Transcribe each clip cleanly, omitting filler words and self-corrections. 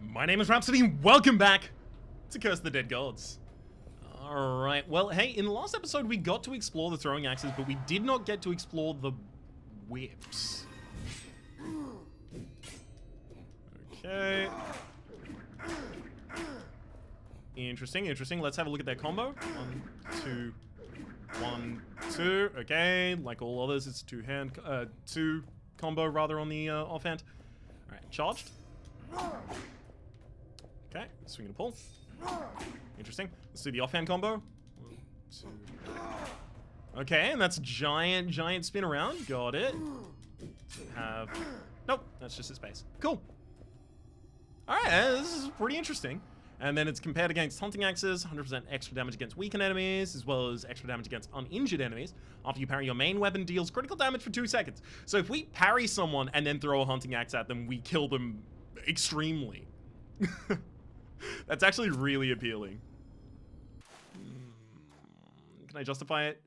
My name is Rhapsody, and welcome back to Curse the Dead Gods. Alright, well, hey, in the last episode we got to explore the throwing axes, but we did not get to explore the whips. Okay. Interesting, interesting. Let's have a look at their combo. 1, 2, 1, 2. Okay, like all others, it's two combo rather on the offhand. Alright, charged. Okay, swing and a pull. Interesting. Let's do the offhand combo. 1, 2. Okay, and that's giant spin around. Got it. Nope, that's just his base. Cool. Alright, this is pretty interesting. And then it's compared against hunting axes, 100% extra damage against weakened enemies, as well as extra damage against uninjured enemies. After you parry, your main weapon deals critical damage for 2 seconds. So if we parry someone and then throw a hunting axe at them, we kill them extremely. That's actually really appealing. Can I justify it?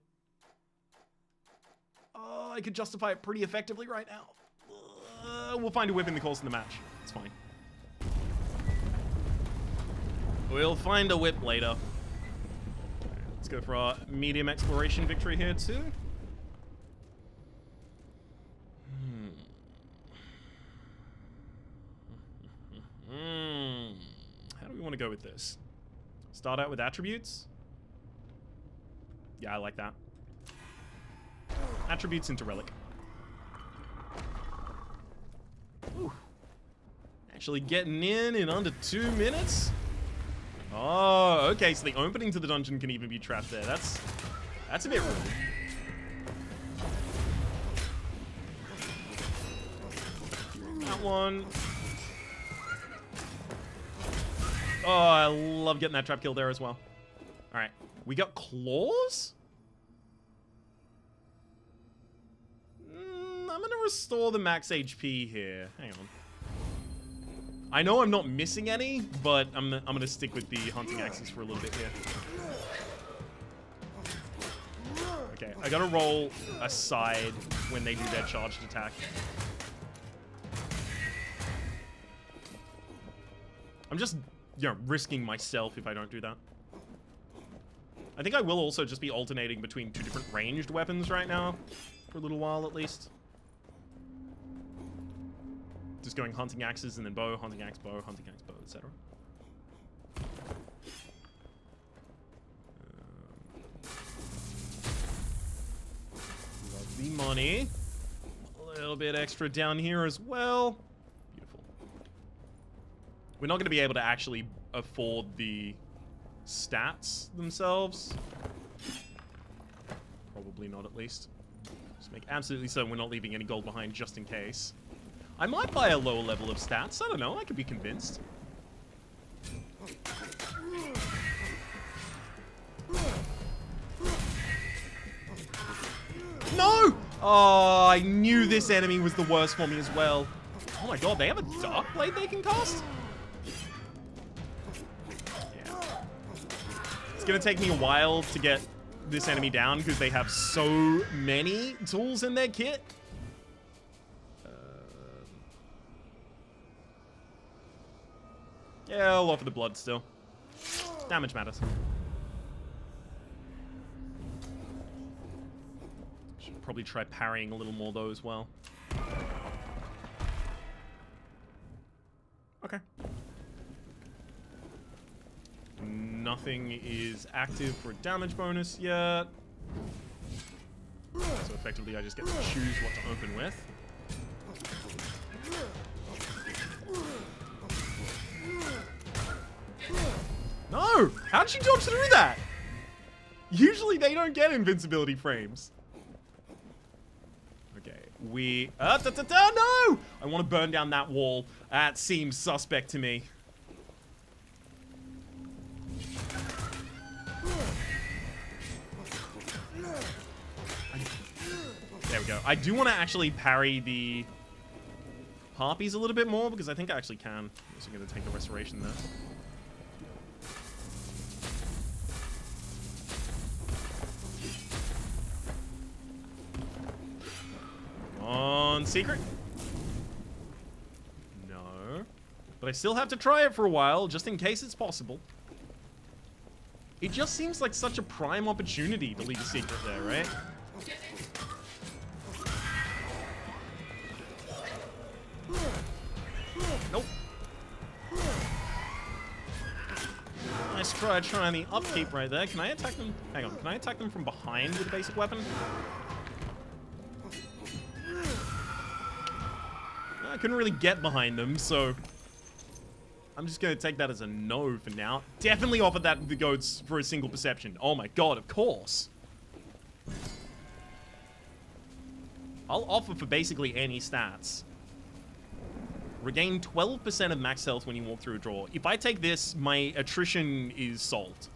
Oh, I could justify it pretty effectively right now. We'll find a whip in the course of the match. It's fine. We'll find a whip later. Let's go for our medium exploration victory here too. How do we want to go with this? Start out with attributes? Yeah, I like that. Attributes into relic. Ooh. Actually getting in under 2 minutes? Oh, okay, so the opening to the dungeon can even be trapped there. That's a bit rude. That one. Oh, I love getting that trap kill there as well. Alright, we got claws? I'm gonna restore the max HP here. Hang on. I know I'm not missing any, but I'm gonna stick with the hunting axes for a little bit here. Okay, I gotta roll aside when they do their charged attack. I'm just, you know, risking myself if I don't do that. I think I will also just be alternating between 2 different ranged weapons right now, for a little while at least. Just going hunting axes and then bow, hunting axe, bow, etc. Love the money. A little bit extra down here as well. Beautiful. We're not going to be able to actually afford the stats themselves. Probably not, at least. Just make absolutely certain we're not leaving any gold behind just in case. I might buy a lower level of stats. I don't know. I could be convinced. No! Oh, I knew this enemy was the worst for me as well. Oh my god, they have a dark blade they can cast? Yeah. It's gonna take me a while to get this enemy down because they have so many tools in their kit. Yeah, I'll offer the blood still. Damage matters. Should probably try parrying a little more though as well. Okay. Nothing is active for a damage bonus yet. So effectively I just get to choose what to open with. No! How did she dodge through that? Usually they don't get invincibility frames. Okay, no! I want to burn down that wall. That seems suspect to me. There we go. I do want to actually parry the harpies a little bit more because I think I actually can. I'm also going to take the restoration there. On secret? No. But I still have to try it for a while, just in case it's possible. It just seems like such a prime opportunity to leave a secret there, right? Nope. Nice try trying the upkeep right there. Can I attack them? Hang on. Can I attack them from behind with a basic weapon? I couldn't really get behind them, so I'm just going to take that as a no for now. Definitely offer that to the goats for a single perception. Oh my god, of course. I'll offer for basically any stats. Regain 12% of max health when you walk through a door. If I take this, my attrition is solved.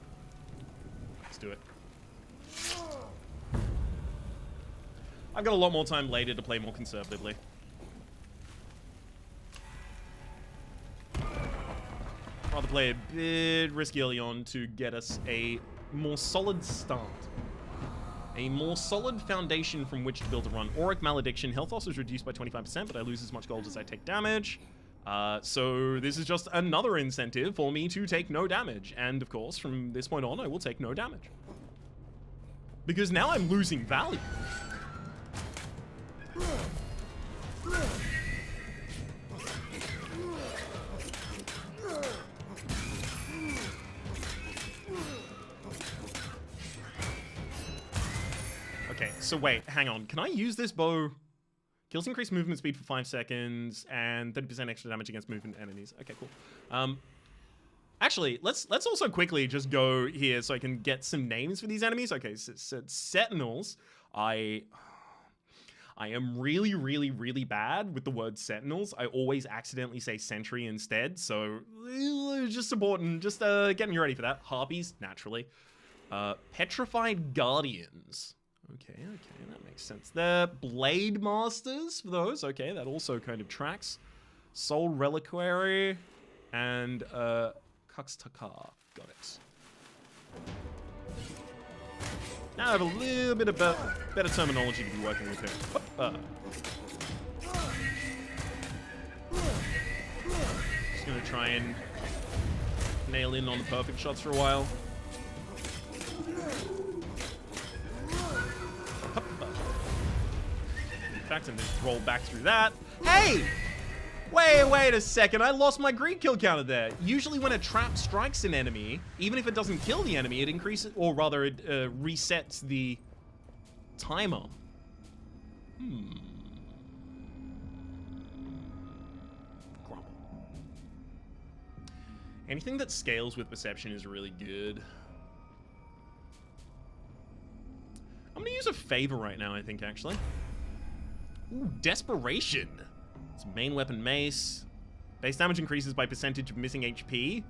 Let's do it. I've got a lot more time later to play more conservatively. Rather play a bit risky early on to get us a more solid start. A more solid foundation from which to build a run. Auric Malediction. Health loss is reduced by 25%, but I lose as much gold as I take damage. So this is just another incentive for me to take no damage. And of course, from this point on, I will take no damage. Because now I'm losing value. Okay, so wait, hang on. Can I use this bow? Kills increased movement speed for 5 seconds and 30% extra damage against movement enemies. Okay, cool. Actually, let's also quickly just go here so I can get some names for these enemies. Okay, so Sentinels. I am really, really, really bad with the word Sentinels. I always accidentally say Sentry instead, so just important. Just getting you ready for that. Harpies, naturally. Petrified Guardians. Okay, that makes sense there. Blademasters for those. Okay, that also kind of tracks. Soul Reliquary and Kuxtakar. Got it. Now I have a little bit of better terminology to be working with here. Just gonna try and nail in on the perfect shots for a while. In fact, I'm just roll back through that. Hey! Wait a second. I lost my greed kill counter there. Usually when a trap strikes an enemy, even if it doesn't kill the enemy, it increases, or rather it resets the timer. Grumble. Anything that scales with perception is really good. I'm gonna use a favor right now, I think, actually. Ooh, Desperation. It's main weapon mace. Base damage increases by percentage of missing HP.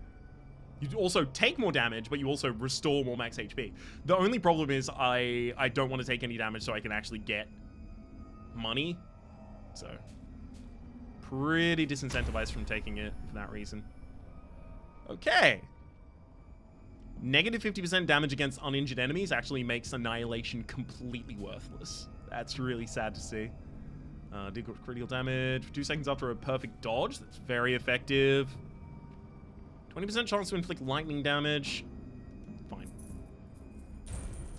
You also take more damage, but you also restore more max HP. The only problem is I don't want to take any damage so I can actually get money. So, pretty disincentivized from taking it for that reason. Okay. Negative 50% damage against uninjured enemies actually makes Annihilation completely worthless. That's really sad to see. Did critical damage. 2 seconds after a perfect dodge. That's very effective. 20% chance to inflict lightning damage. Fine.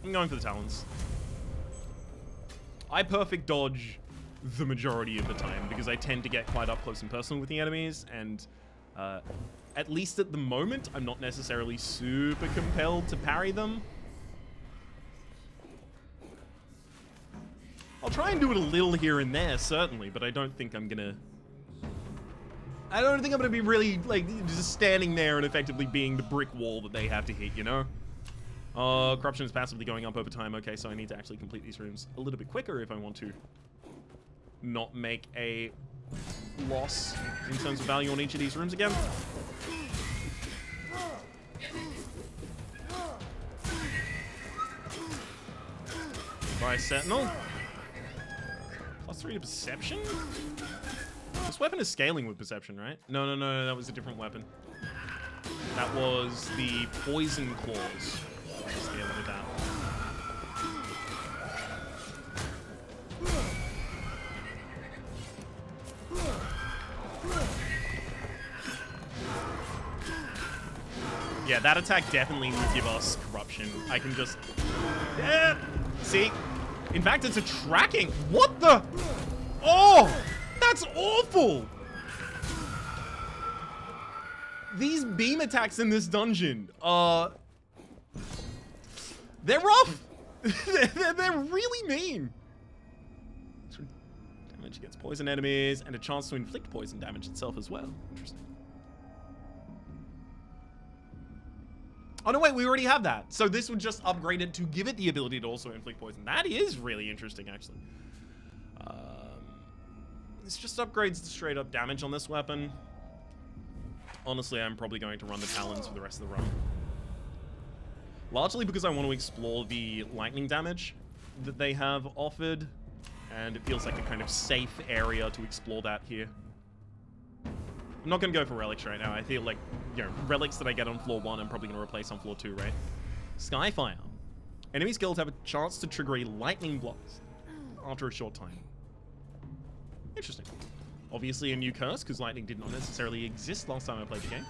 I'm going for the Talons. I perfect dodge the majority of the time because I tend to get quite up close and personal with the enemies, and at least at the moment, I'm not necessarily super compelled to parry them. I'll try and do it a little here and there, certainly, but I don't think I'm gonna be really, like, just standing there and effectively being the brick wall that they have to hit, you know? Corruption is passively going up over time. Okay, so I need to actually complete these rooms a little bit quicker if I want to not make a loss in terms of value on each of these rooms again. By Sentinel. +3 to Perception? This weapon is scaling with Perception, right? No, that was a different weapon. That was the Poison Claws. Scaling with that. Yeah, that attack definitely will give us corruption. I can just... See? In fact, it's a tracking. What the? Oh, that's awful. These beam attacks in this dungeon, they're rough. they're really mean. Damage against poison enemies and a chance to inflict poison damage itself as well. Interesting. Oh, no, wait, we already have that. So this would just upgrade it to give it the ability to also inflict poison. That is really interesting, actually. This just upgrades the straight up damage on this weapon. Honestly, I'm probably going to run the Talons for the rest of the run. Largely because I want to explore the lightning damage that they have offered. And it feels like a kind of safe area to explore that here. I'm not going to go for relics right now. I feel like, you know, relics that I get on floor 1, I'm probably going to replace on floor 2, right? Skyfire. Enemy skills have a chance to trigger a lightning blast after a short time. Interesting. Obviously a new curse, because lightning did not necessarily exist last time I played the game.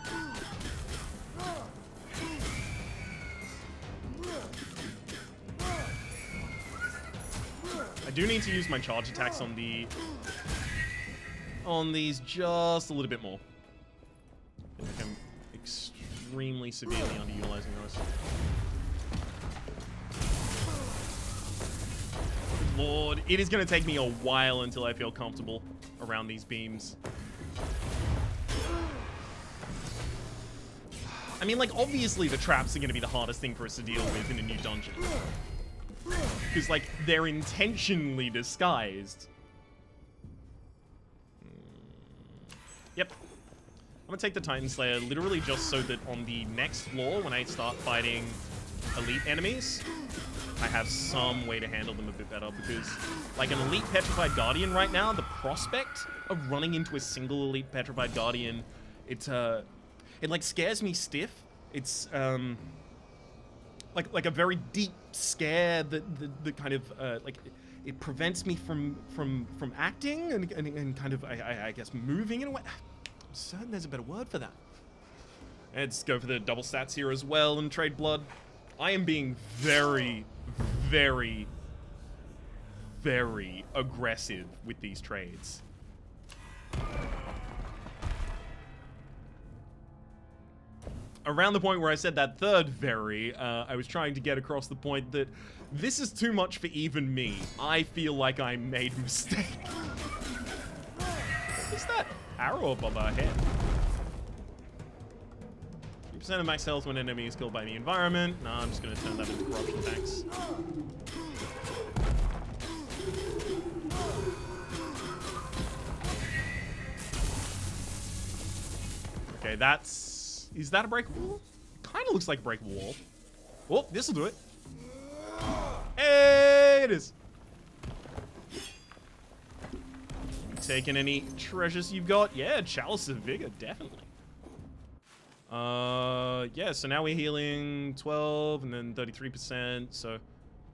I do need to use my charge attacks on these just a little bit more. I think I'm extremely severely underutilizing those. Good Lord, it is going to take me a while until I feel comfortable around these beams. I mean, like, obviously the traps are going to be the hardest thing for us to deal with in a new dungeon. Because, like, they're intentionally disguised. Yep. I'm gonna take the Titan Slayer literally just so that on the next floor, when I start fighting elite enemies, I have some way to handle them a bit better. Because, like, an elite Petrified Guardian right now, the prospect of running into a single elite Petrified Guardian, it like scares me stiff. It's like a very deep scare that kind of like it prevents me from acting and kind of I guess moving in a way. I'm certain there's a better word for that. Let's go for the double stats here as well and trade blood. I am being very, very, very aggressive with these trades. Around the point where I said that third very, I was trying to get across the point that this is too much for even me. I feel like I made a mistake. What is that arrow above our head? 3% of max health when an enemy is killed by the environment. No, I'm just going to turn that into corruption tanks. Okay, that's... Is that a breakable wall? Kind of looks like a breakable wall. Oh, this'll do it. Hey, it is. Taking any treasures you've got? Yeah, Chalice of Vigor, definitely. Yeah, so now we're healing 12 and then 33%. So,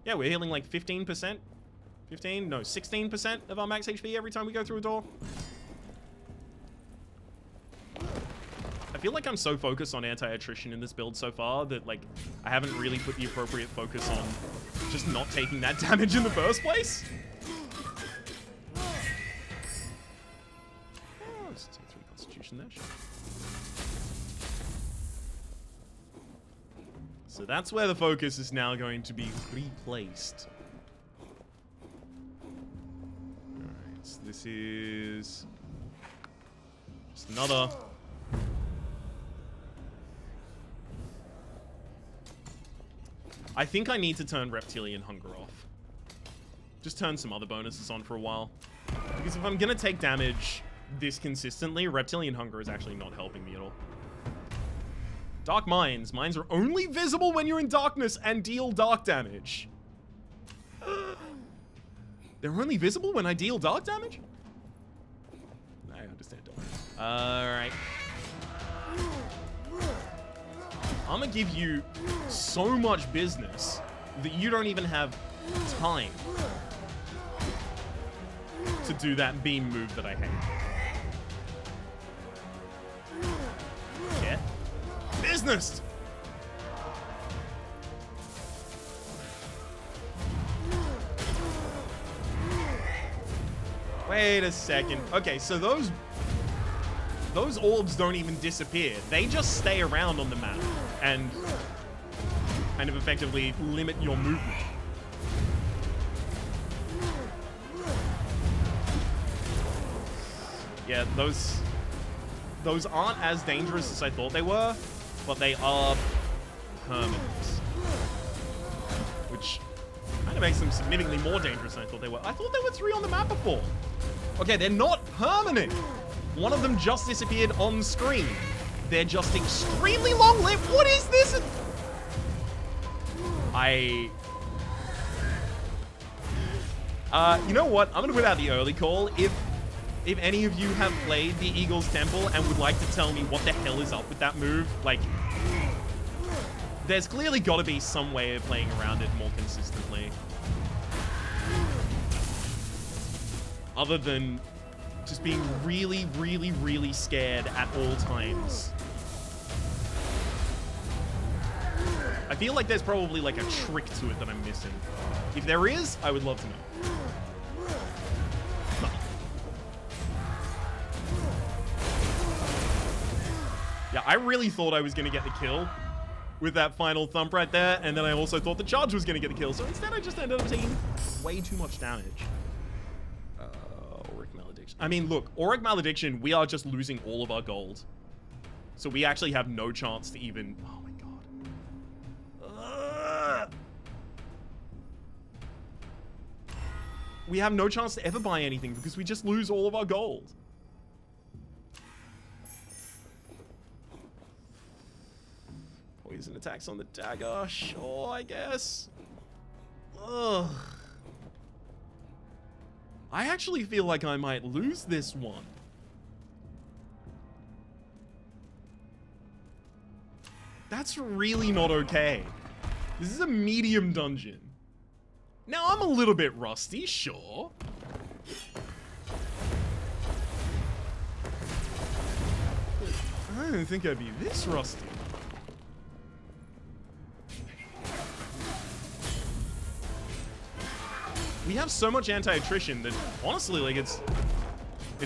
yeah, we're healing like 15%. 15? No, 16% of our max HP every time we go through a door. I feel like I'm so focused on anti-attrition in this build so far that, like, I haven't really put the appropriate focus on just not taking that damage in the first place. Oh, let's take 3 Constitution there. Sure. So that's where the focus is now going to be replaced. Alright, so this is just another... I think I need to turn Reptilian Hunger off. Just turn some other bonuses on for a while. Because if I'm gonna take damage this consistently, Reptilian Hunger is actually not helping me at all. Dark Mines. Mines are only visible when you're in darkness and deal dark damage. They're only visible when I deal dark damage? I understand. Alright. I'm gonna give you so much business that you don't even have time to do that beam move that I hate. Get business! Wait a second. Okay, so those orbs don't even disappear. They just stay around on the map and kind of effectively limit your movement. Yeah, those aren't as dangerous as I thought they were, but they are permanent. Which kind of makes them significantly more dangerous than I thought they were. I thought there were 3 on the map before. Okay, they're not permanent. One of them just disappeared on screen. They're just extremely long-lived. What is this? You know what? I'm gonna put out the early call. If any of you have played the Eagle's Temple and would like to tell me what the hell is up with that move, like, there's clearly got to be some way of playing around it more consistently. Other than just being really, really, really scared at all times. I feel like there's probably like a trick to it that I'm missing. If there is, I would love to know. Yeah, I really thought I was going to get the kill with that final thump right there, and then I also thought the charge was going to get the kill, so instead I just ended up taking way too much damage. Auric Malediction. I mean, look, Auric Malediction, we are just losing all of our gold. So we actually have no chance to even... Oh my god. We have no chance to ever buy anything because we just lose all of our gold. Poison attacks on the dagger. Sure, I guess. Ugh. I actually feel like I might lose this one. That's really not okay. This is a medium dungeon. Now, I'm a little bit rusty, sure. I didn't think I'd be this rusty. We have so much anti-attrition that, honestly, like, it's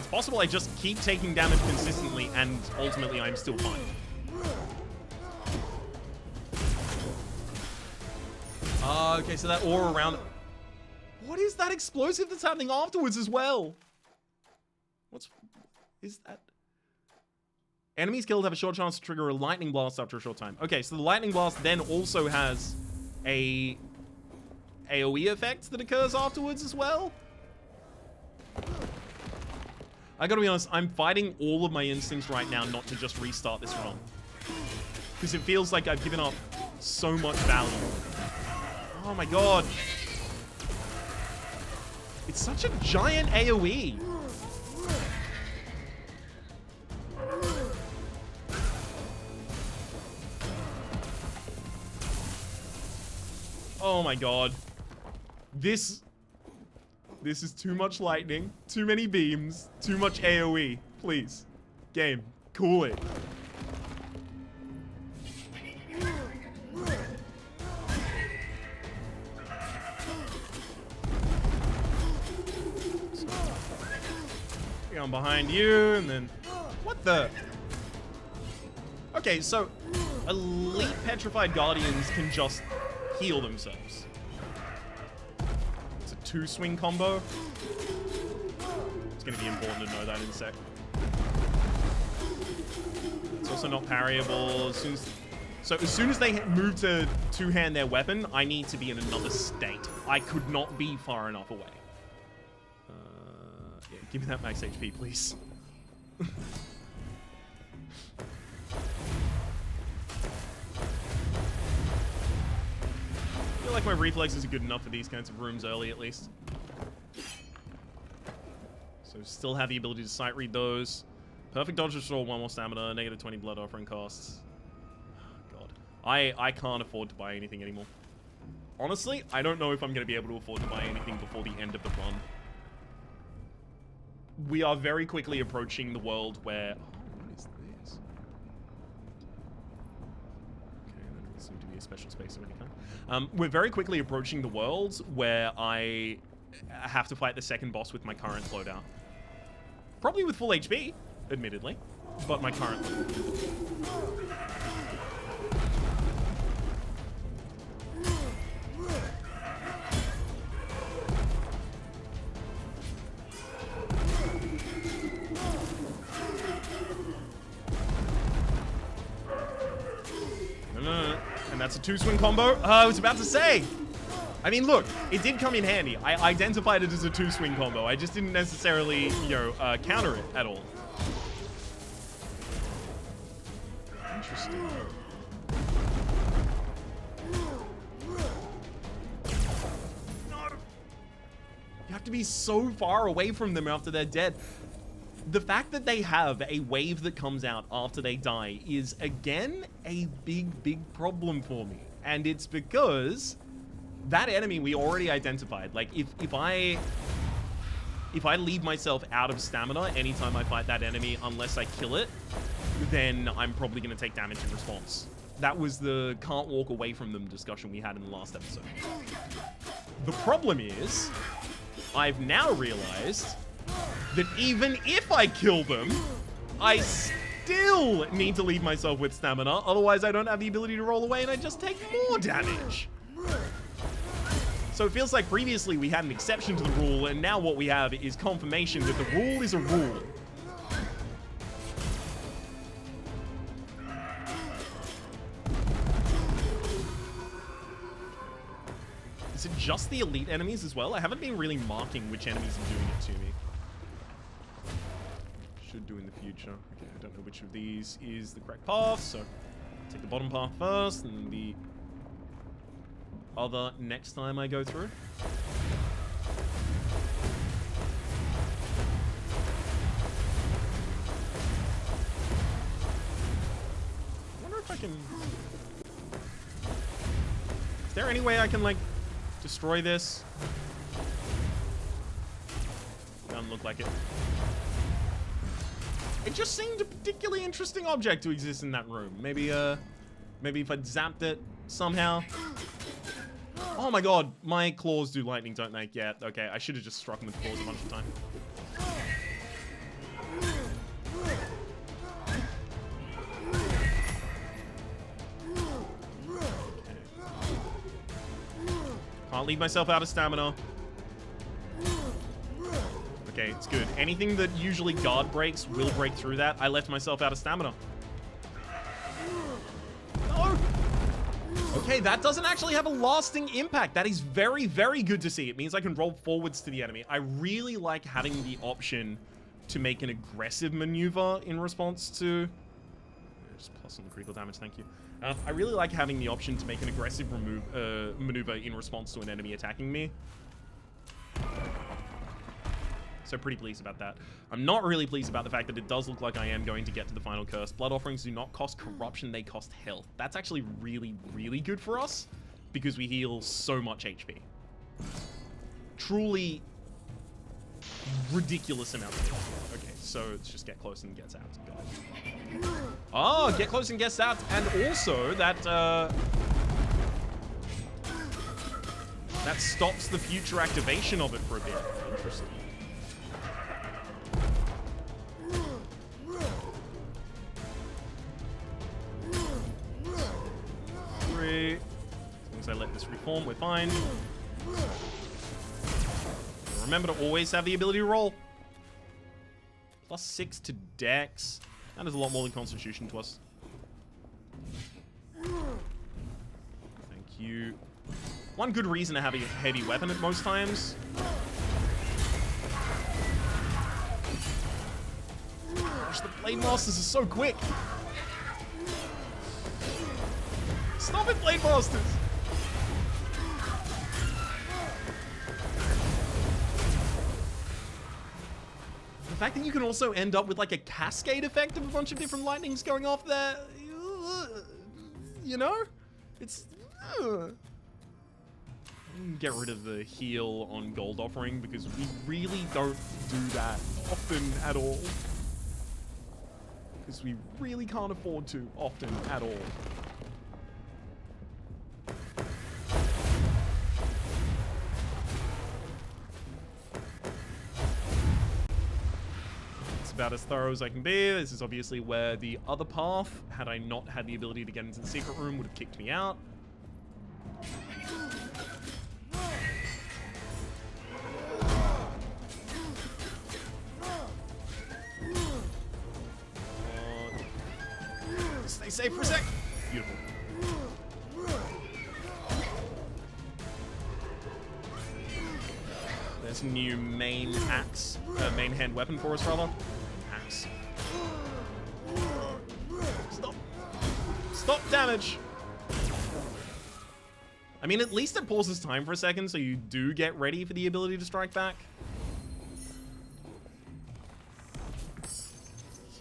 possible I just keep taking damage consistently and ultimately I'm still fine. Okay, so that aura around... What is that explosive that's happening afterwards as well? Is that... Enemies killed have a short chance to trigger a lightning blast after a short time. Okay, so the lightning blast then also has a AoE effect that occurs afterwards as well. I gotta be honest, I'm fighting all of my instincts right now not to just restart this run. Because it feels like I've given up so much value. Oh my god. It's such a giant AoE. Oh my god. This is too much lightning, too many beams, too much AoE. Please, game, cool it. I'm behind you, and then... What the... Okay, so elite Petrified Guardians can just heal themselves. It's a 2-swing combo. It's going to be important to know that in a sec. It's also not parryable. As soon as they move to two-hand their weapon, I need to be in another state. I could not be far enough away. Yeah, give me that max HP, please. I feel like my reflexes are good enough for these kinds of rooms early, at least. So still have the ability to sight read those. Perfect dodge restore 1 more stamina, negative 20 blood offering costs. Oh, God. I can't afford to buy anything anymore. Honestly, I don't know if I'm going to be able to afford to buy anything before the end of the run. We are very quickly approaching the world where... Oh, what is this? Okay, that doesn't seem to be a special space of any kind. We're very quickly approaching the world where I have to fight the second boss with my current loadout. Probably with full HP, admittedly, but my current... And that's a 2-swing combo. I was about to say. I mean, look, it did come in handy. I identified it as a 2-swing combo. I just didn't necessarily, you know, counter it at all. Interesting. No! You have to be so far away from them after they're dead. The fact that they have a wave that comes out after they die is, again, a big, big problem for me. And it's because that enemy we already identified. Like, if I leave myself out of stamina anytime I fight that enemy, unless I kill it, then I'm probably going to take damage in response. That was the can't walk away from them discussion we had in the last episode. The problem is, I've now realized that even if I kill them, I still need to leave myself with stamina, otherwise I don't have the ability to roll away and I just take more damage. So it feels like previously we had an exception to the rule, and now what we have is confirmation that the rule is a rule. Is it just the elite enemies as well? I haven't been really marking which enemies are doing it to me. Should do in the future. Okay, I don't know which of these is the correct path, so take the bottom path first, and then the other next time I go through. I wonder if I can... Is there any way I can, like, destroy this? Doesn't look like it. It just seemed a particularly interesting object to exist in that room. Maybe if I zapped it somehow. Oh my god, my claws do lightning, don't they? Yeah, okay, I should have just struck them with claws a bunch of times. Can't leave myself out of stamina. Okay, it's good. Anything that usually guard breaks will break through that. I left myself out of stamina. No! Okay, that doesn't actually have a lasting impact. That is very, very good to see. It means I can roll forwards to the enemy. I really like having the option to make an aggressive maneuver in response to... Just plus on the critical damage, thank you. I really like having the option to make an aggressive maneuver in response to an enemy attacking me. So pretty pleased about that. I'm not really pleased about the fact that it does look like I am going to get to the final curse. Blood offerings do not cost corruption, they cost health. That's actually really, really good for us because we heal so much HP. Truly ridiculous amount of health. Okay, so let's just get close and gets out. Oh, get close and gets out, and also that that stops the future activation of it for a bit. Interesting. As long as I let this reform, we're fine. Remember to always have the ability to roll. +6 to Dex. That is a lot more than Constitution to us. Thank you. One good reason to have a heavy weapon at most times. Gosh, the Blademasters are so quick. Stop it, Blademasters! The fact that you can also end up with like a cascade effect of a bunch of different lightnings going off there, you know? It's... Get rid of the heal on gold offering because we really don't do that often at all. Because we really can't afford to often at all. about as thorough as I can be. This is obviously where the other path, had I not had the ability to get into the secret room, would have kicked me out. Stay safe for a sec. Beautiful. There's a new main axe, main hand weapon for us, rather. Axe. Stop. Stop damage. I mean, at least it pauses time for a second, so you do get ready for the ability to strike back.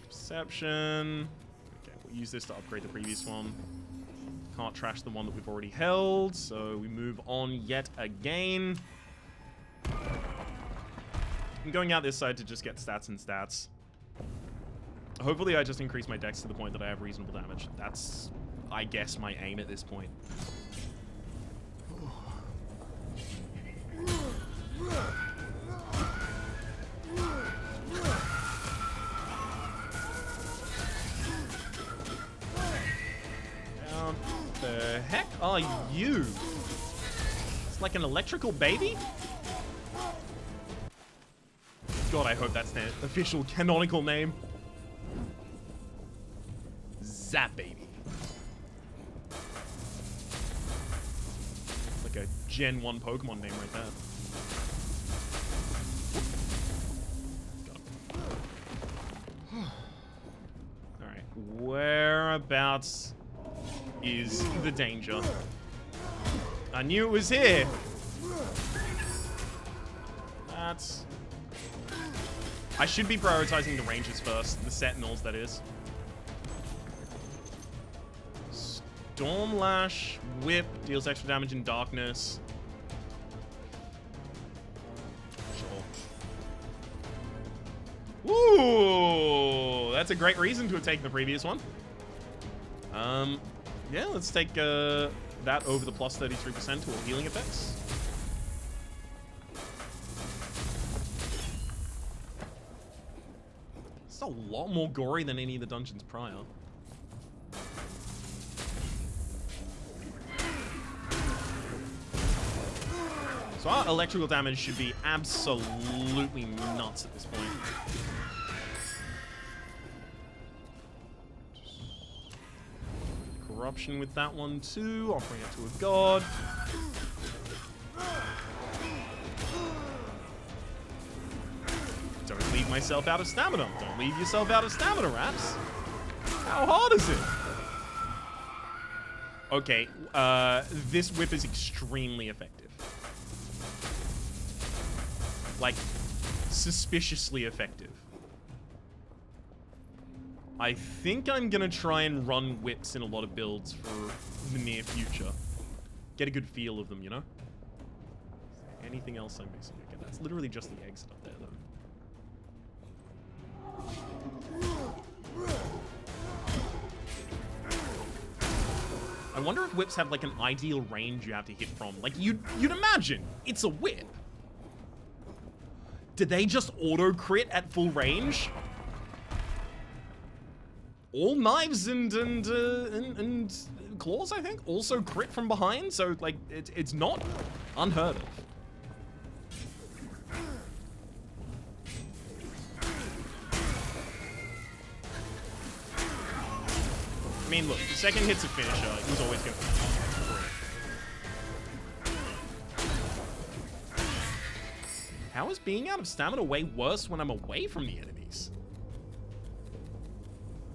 Perception. Okay, we'll use this to upgrade the previous one. Can't trash the one that we've already held, so we move on yet again. I'm going out this side to just get stats and stats. Hopefully I just increase my dex to the point that I have reasonable damage. That's, I guess, my aim at this point. The heck are you? It's like an electrical baby? God, I hope that's the official canonical name. Zap baby. Like a Gen 1 Pokemon name right there. Got him. Alright, whereabouts is the danger? I knew it was here. That's... I should be prioritizing the rangers first. The sentinels, that is. Storm Lash, Whip, deals extra damage in darkness. Sure. Ooh, that's a great reason to have taken the previous one. Yeah, let's take that over the plus 33% to all healing effects. It's a lot more gory than any of the dungeons prior. So our electrical damage should be absolutely nuts at this point. Corruption with that one too, offering it to a god. Don't leave myself out of stamina. Don't leave yourself out of stamina, Raps. How hard is it? Okay, this whip is extremely effective. Like, suspiciously effective. I think I'm gonna try and run whips in a lot of builds for the near future. Get a good feel of them, you know? Anything else I'm missing? Okay, that's literally just the exit up there, though. I wonder if whips have, like, an ideal range you have to hit from. Like, you'd imagine. It's a whip. Did they just auto-crit at full range? All knives and claws, I think, also crit from behind, so, like, it's not unheard of. I mean, look, the second hit's a finisher. He's always going to finish. How is being out of stamina way worse when I'm away from the enemies?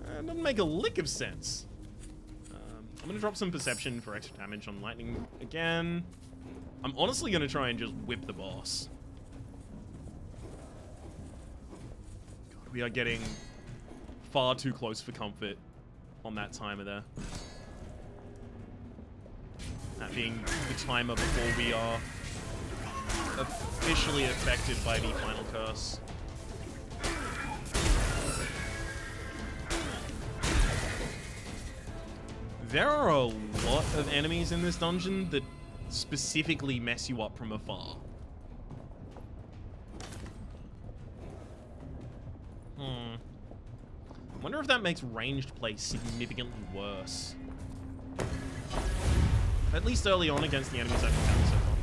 That doesn't make a lick of sense. I'm going to drop some perception for extra damage on lightning again. I'm honestly going to try and just whip the boss. God, we are getting far too close for comfort on that timer there. That being the timer before we are officially affected by the final curse. There are a lot of enemies in this dungeon that specifically mess you up from afar. Wonder if that makes ranged play significantly worse. At least early on against the enemies I've encountered so far.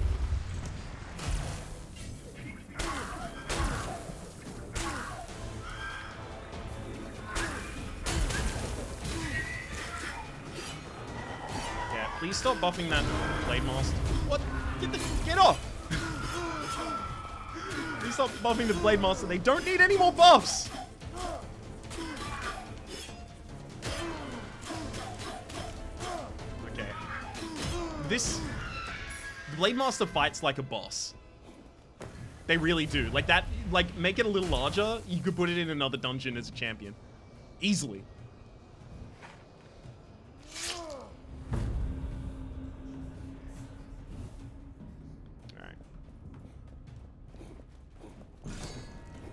Yeah, please stop buffing that Blademaster. What? Get off! Please stop buffing the Blademaster. They don't need any more buffs! Okay. The Blademaster fights like a boss. They really do. Like that, like make it a little larger, you could put it in another dungeon as a champion. Easily.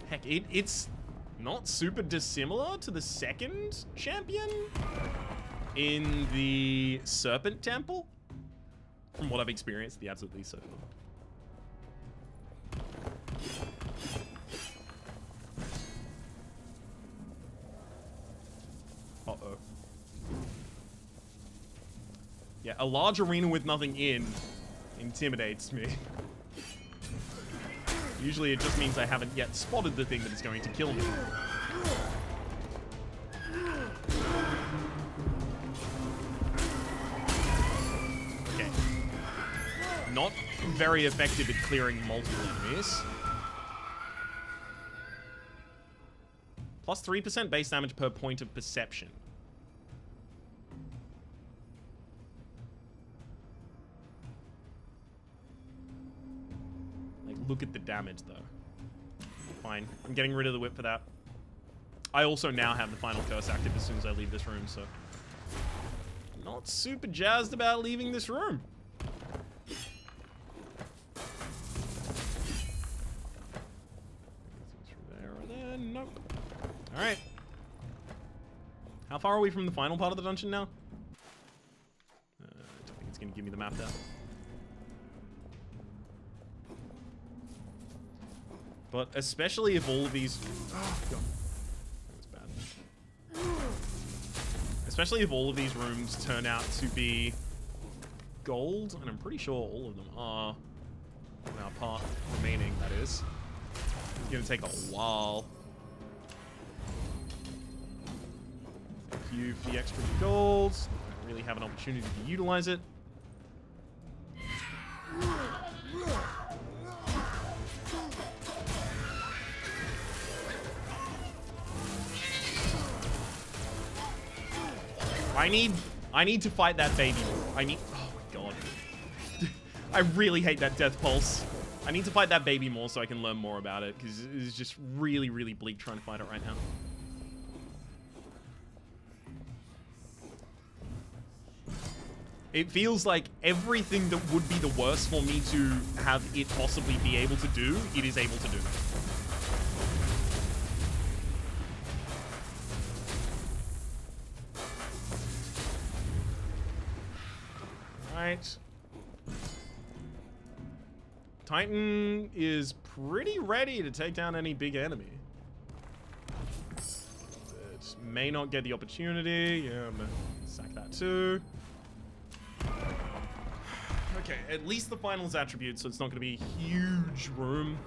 Heck, it's not super dissimilar to the second champion in the Serpent Temple, from what I've experienced, the absolutely so far. Uh-oh. Yeah, a large arena with nothing in intimidates me. Usually it just means I haven't yet spotted the thing that is going to kill me. Okay. Not very effective at clearing multiple enemies. Plus 3% base damage per point of perception. Look at the damage, though. Fine. I'm getting rid of the whip for that. I also now have the final curse active as soon as I leave this room, so... not super jazzed about leaving this room. There or there? Nope. Alright. How far are we from the final part of the dungeon now? I don't think it's going to give me the map there. But especially if all of these... oh, God. That was bad. Especially if all of these rooms turn out to be gold, and I'm pretty sure all of them are. Now, part remaining, that is. It's going to take a while. Thank you for the extra gold. I don't really have an opportunity to utilize it. I need to fight that baby. Oh my God. I really hate that death pulse. I need to fight that baby more so I can learn more about it, because it's just really, really bleak trying to fight it right now. It feels like everything that would be the worst for me to have it possibly be able to do, it is able to do. Right. Titan is pretty ready to take down any big enemy. It may not get the opportunity. Yeah, I'm gonna sack that too. Okay, at least the finals attribute, so it's not going to be a huge room.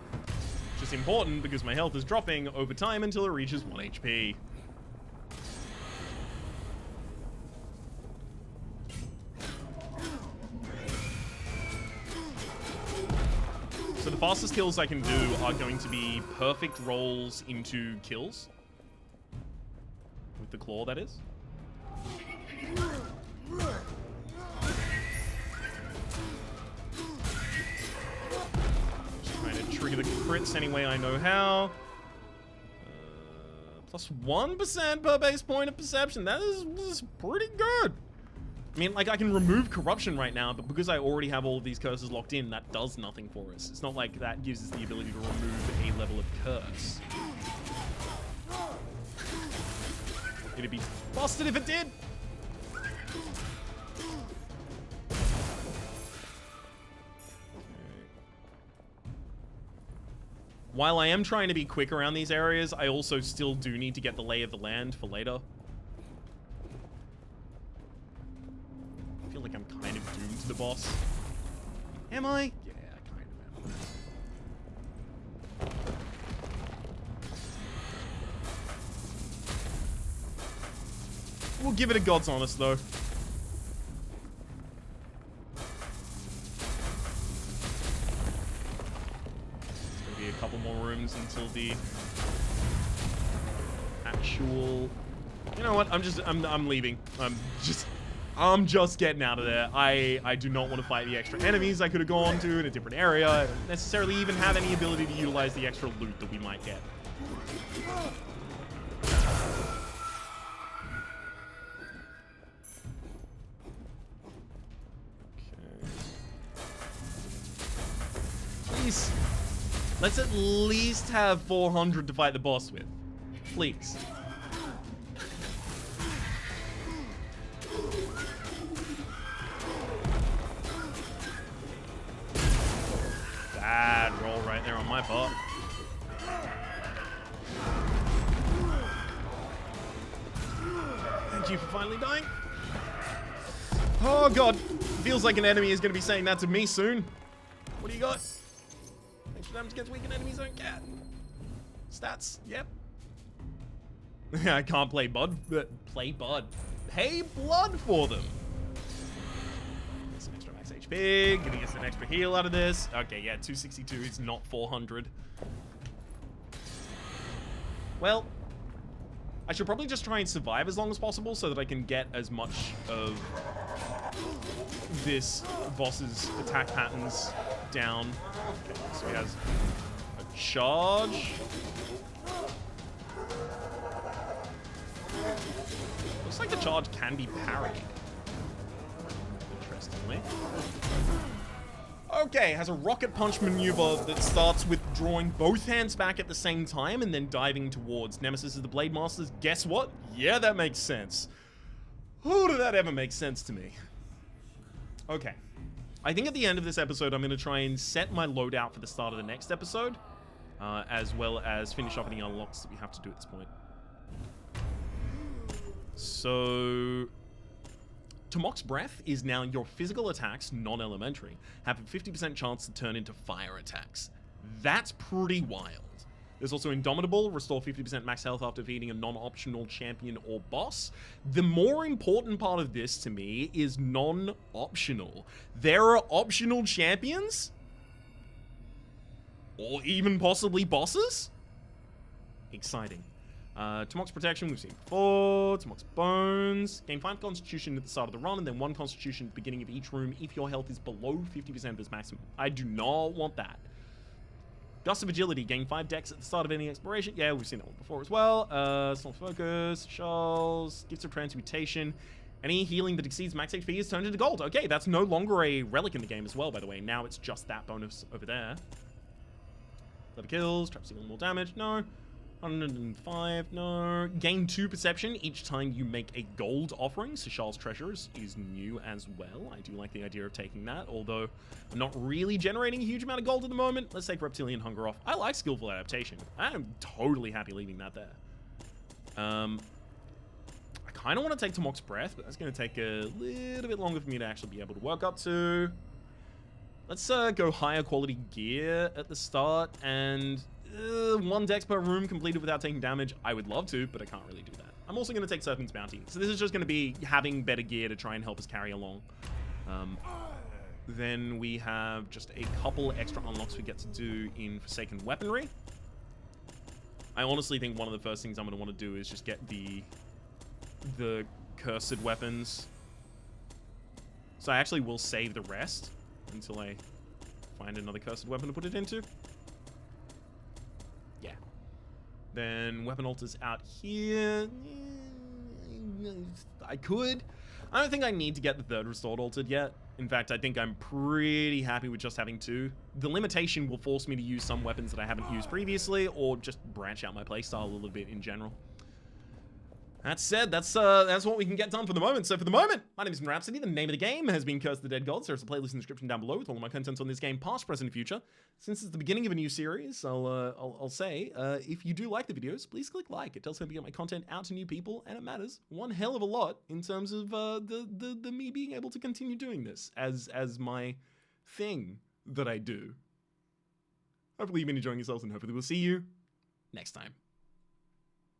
Just important because my health is dropping over time until it reaches 1 HP. So the fastest kills I can do are going to be perfect rolls into kills. With the claw, that is. Just trying to trigger the crits any way I know how. Plus 1% per base point of perception. That is pretty good. I mean, like, I can remove corruption right now, but because I already have all of these curses locked in, that does nothing for us. It's not like that gives us the ability to remove a level of curse. It'd be busted if it did. While I am trying to be quick around these areas, I also still do need to get the lay of the land for later. I feel like I'm kind of doomed to the boss. Am I? Yeah, I kind of am. We'll give it a God's honest, though. There's gonna be a couple more rooms until the actual... You know what? I'm leaving. I'm just getting out of there. I do not want to fight the extra enemies I could have gone to in a different area. I don't necessarily even have any ability to utilize the extra loot that we might get. Please. Let's at least have 400 to fight the boss with. Please. Bad roll right there on my part. Thank you for finally dying. Oh god. Feels like an enemy is going to be saying that to me soon. What do you got? Extra damage against weakened enemies don't get. Stats, yep. I can't play Bud, but play Bud. Pay blood for them. Get some extra max HP, gonna get some extra heal out of this. Okay, yeah, 262 is not 400. Well, I should probably just try and survive as long as possible so that I can get as much of this boss's attack patterns down. Okay, so he has a charge. Looks like the charge can be parried. Interestingly. Okay, has a rocket punch maneuver that starts with drawing both hands back at the same time and then diving towards Nemesis of the Blademasters. Guess what? Yeah, that makes sense. Who did that ever make sense to me? Okay. I think at the end of this episode, I'm going to try and set my loadout for the start of the next episode, as well as finish off any unlocks that we have to do at this point. So, Tomok's Breath is now your physical attacks, non-elementary, have a 50% chance to turn into fire attacks. That's pretty wild. There's also Indomitable, restore 50% max health after defeating a non-optional champion or boss. The more important part of this to me is non-optional. There are optional champions? Or even possibly bosses? Exciting. Tomok's Protection, we've seen before. Tomok's Bones. Gain 5 Constitution at the start of the run, and then 1 Constitution at the beginning of each room if your health is below 50% of its maximum. I do not want that. Gust of Agility, gain 5 Dex at the start of any exploration. Yeah, we've seen that one before as well. Strong Focus, Shells, Gifts of Transmutation. Any healing that exceeds max HP is turned into gold. Okay, that's no longer a relic in the game as well, by the way. Now it's just that bonus over there. 11 kills, trap stealing more damage. No. 105, no. Gain 2 perception each time you make a gold offering. So Charles' Treasures is new as well. I do like the idea of taking that, although I'm not really generating a huge amount of gold at the moment. Let's take Reptilian Hunger off. I like Skillful Adaptation. I'm totally happy leaving that there. I kind of want to take Tomok's Breath, but that's going to take a little bit longer for me to actually be able to work up to. Let's go higher quality gear at the start, and 1 dex per room completed without taking damage. I would love to, but I can't really do that. I'm also going to take Serpent's Bounty. So this is just going to be having better gear to try and help us carry along. Then we have just a couple extra unlocks we get to do in Forsaken Weaponry. I honestly think one of the first things I'm going to want to do is just get the cursed weapons. So I actually will save the rest until I find another cursed weapon to put it into. Yeah. Then weapon altars out here. I could. I don't think I need to get the 3rd restored altered yet. In fact, I think I'm pretty happy with just having 2. The limitation will force me to use some weapons that I haven't used previously, or just branch out my playstyle a little bit in general. That said, that's what we can get done for the moment. So for the moment, my name is Rhapsody. The name of the game has been Curse of the Dead Gods. There's a playlist in the description down below with all of my content on this game, past, present, and future. Since it's the beginning of a new series, I'll say, if you do like the videos, please click like. It does help me get my content out to new people, and it matters one hell of a lot in terms of the me being able to continue doing this as my thing that I do. Hopefully you've been enjoying yourselves, and hopefully we'll see you next time.